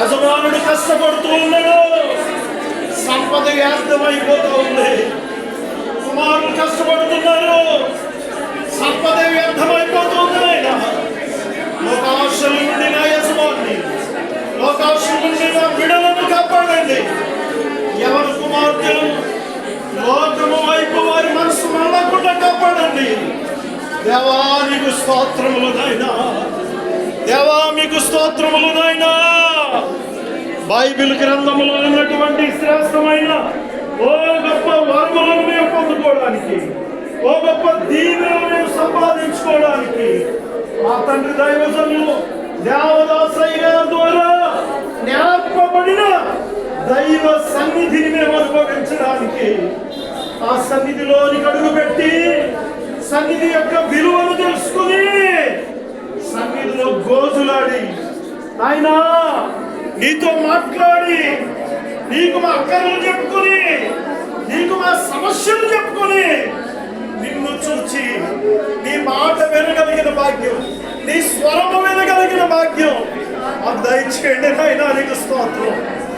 యజమానుడు కష్టపడుతూ ఉన్నాడు, సంపద వ్యర్థమైపోతూ ఉంది. కుమారులు కష్టపడుతున్నారు, సంపద వ్యర్థమైపోతుంది. ఆయన లోకాశల నుండి నా యజమాని, లోకాశల నుండి నా బిడ్డలను కాపాడండి. ఎవరి కుమార్తెలు లోకము వైపు వారి మనసు మళ్ళకుండా కాపాడండి. దేవా నీకు స్తోత్రములు నాయనా, దేవా మీకు స్తోత్రములు నాయనా. బైబిల్ గ్రంథములో ఉన్నటువంటి శ్రేష్టమైన ఓ గొప్ప వరములను మేము పొందుకోవడానికి, ఓ గొప్ప దీవెనలను మేము సంపాదించుకోవడానికి మా తండ్రి దైవజనులు దేవదాసయ్య గారి ద్వారా నేర్పబడిన దైవ సన్నిధిని మేము అనుభవించడానికి, ఆ సన్నిధిలోనికి అడుగుపెట్టి సన్నిధి యొక్క విలువను తెలుసుకుని సన్నిధిలో గోజులాడి నాయనా నీతో మాట్లాడి, నీకు మా అక్కర్లు చెప్పుకొని, నీకు మా సమస్యలు చెప్పుకొని, నిన్ను చూచి నీ మాట వినగలిగిన భాగ్యం, నీ స్వరము వినగలిగిన భాగ్యం మాకు దయచేయండి నాయనా. నీకు స్తోత్రం.